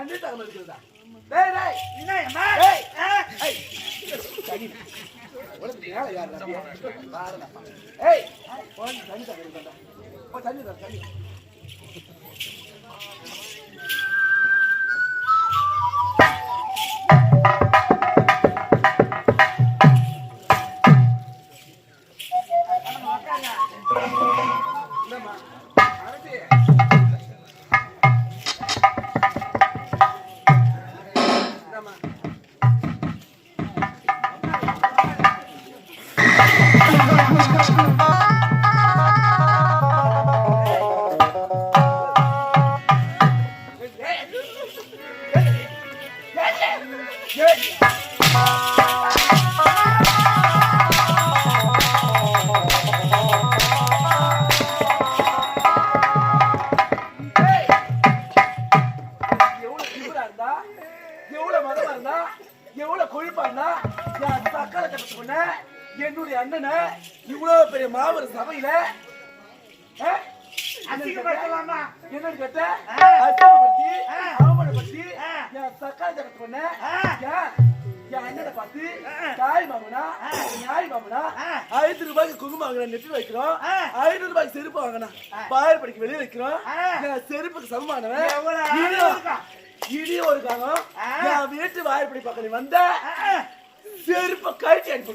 தண்ணி தகவல் இருக்குதா? டேய் டேய் என்னம்மா? டேய் ஏய் தண்ணி உனக்கு யார யார் பாருடா. ஏய் போன் தண்ணி தகவல் இருக்குதா? போ தண்ணி தர தண்ணி. என்னுடைய அண்ணனை இவ்வளவு பெரிய மாபெரும் சபையில என்னன்னு கேட்ட அசிங்கப்படுத்தி அவமானப்படுத்தி என் சக்கால பண்ண என் அண்ணனை பார்த்து தாய் மாமனா நாய் மாமனா 500 ரூபாய்க்கு குங்குமம் வாங்கினா நெட்டு வைக்கிறோம், 500 ரூபாய்க்கு செருப்பு வாங்கினா பாயர் படிக்க வெளியே வைக்கிறோம். செருப்புக்கு சமமானவன் இடி ஒரு காலம் என் வீட்டு வாய்ப்படி பக்கம் வந்த செருப்ப கழிச்சு அனுப்பி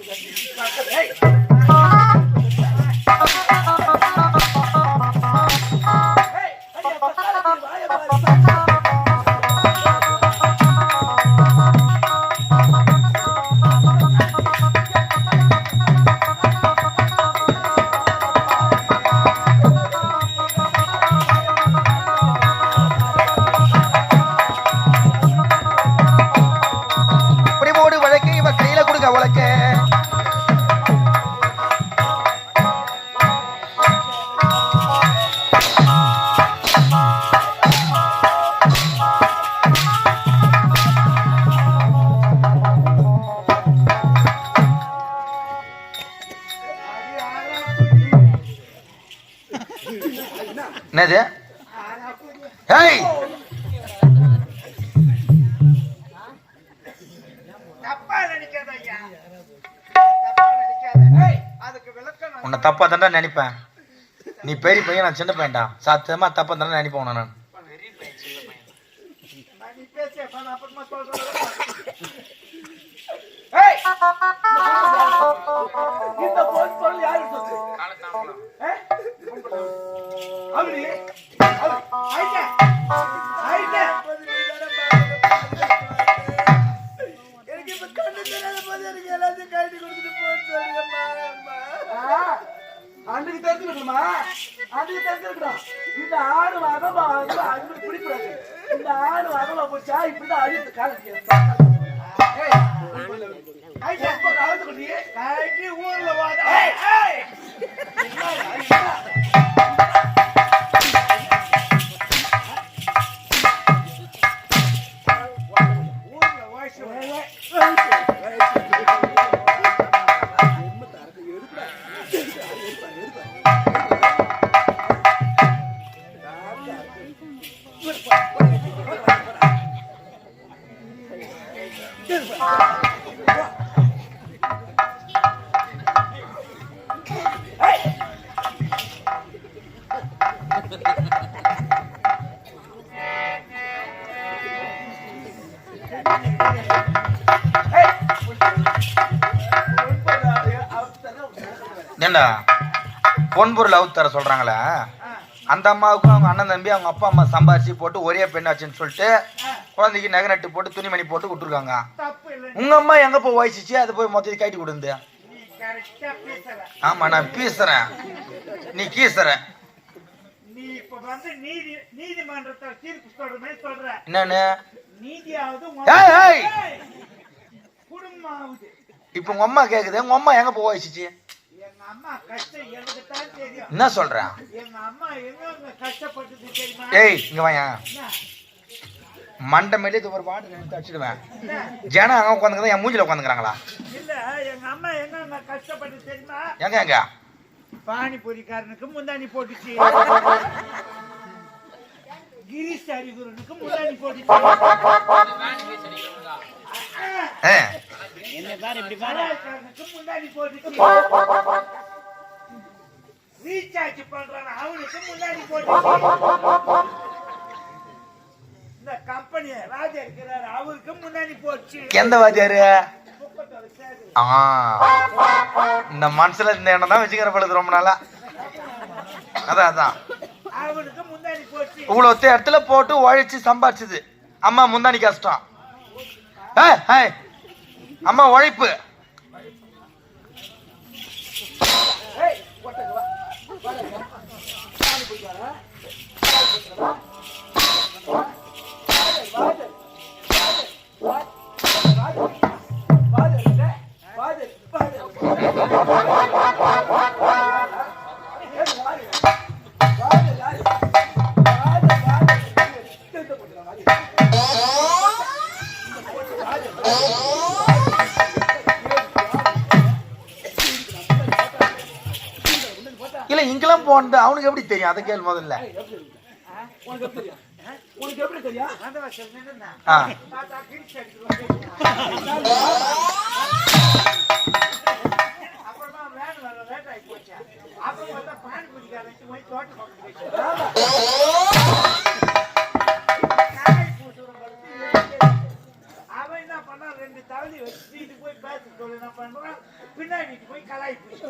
என்னது? ஏய் உன்னை தப்பா தாண்டா நினைப்பேன். நீ பெரிய பையன், நான் சின்ன பையன்டா. சாத்தியமா தப்பா தானே நினைப்பேன் நான். இந்த பொருள் யாரு சொத்து? அவனி ஐயா ஐயா எனக்கு இப்ப கண்ணு தெரியாத போது எனக்கு எல்லாத்தையும் கைட்டு கொடுத்துட்டு போறேம்மா. அன்னைக்கு தெரிஞ்சுக்கணுமா? அன்னைக்கு தெரிஞ்சுக்கணும். இந்த ஆடு வகமா அது பிடிக்கூடாது. இந்த ஆடு வகமா போச்சா இப்படிதான் அழித்து காலம் ஊர்ல வாங்க. ஏண்டா பொன்பொருள் அவுத்து தர சொல்றாங்களே, அந்த அம்மாவுக்கும் அவங்க அண்ணன் தம்பி அவங்க அப்பா அம்மா சம்பாரிச்சு போட்டு ஒரே பெண்ணாச்சுன்னு சொல்லிட்டு குழந்தைக்கு நகை நட்டு போட்டு துணிமணி போட்டு விட்டுருக்காங்க. உங்க அம்மா எங்க போய் வயசிச்சு அதை போய் மொத்தத்தை கைட்டு கொடுந்து. ஆமா நான் பேசுறேன், நீ கீசுற. என்னன்னு இப்ப உங்க அம்மா கேக்குது, உங்க அம்மா எங்க போய் வயசிச்சு? என்ன சொல்ற? ஏய் இங்க வாயா, மண்டை மேலே இது ஒரு வாட்டு எடுத்து அடிச்சிடுவேன். ஜனம் அங்க உட்காந்துக்கிறதா என் மூஞ்சில உட்காந்துக்கிறாங்களா? எங்க எங்க பானிபூரிக்காரனுக்கு முந்தானி போட்டுச்சு. கிரீஷ் அடிக்கிறதுக்கு முன்னாடி போட்டு என்ன பாரு இப்படி பாரு முன்னாடி போட்டு ரீசார்ஜ் பண்றான் அவனுக்கு முன்னாடி போட்டு இந்த கம்பெனி ராஜா இருக்கிறாரு அவருக்கு முன்னாடி போச்சு. எந்த வாத்தியாரு? இந்த மனசுல இந்த எண்ணம் தான் வச்சுக்கிற பழுது ரொம்ப நாளா. அதான் அவனுக்கு முன்னாடி போச்சு. இவ்வளவு இடத்துல போட்டு உழைச்சு சம்பாதிச்சது அம்மா முந்தானி கஷ்டம். அம்மா உழைப்பு இல்ல இங்கெல்லாம் போனது அவனுக்கு எப்படி தெரியும்? அதை கேள் முதல்ல. உனக்கு எப்படி தெரியும்? அப்புறமா வேன் வர லேட் ஆகி போச்சு. அப்புறம் பார்த்தா பானி பூஜிக்காரன் போய் தோட்டம் அவன் என்ன பண்ணா 2 தவளி வச்சுட்டு போய் பேச சொல்லி என்ன பண்றான் பின்னாடி போய் கலாய் பூசி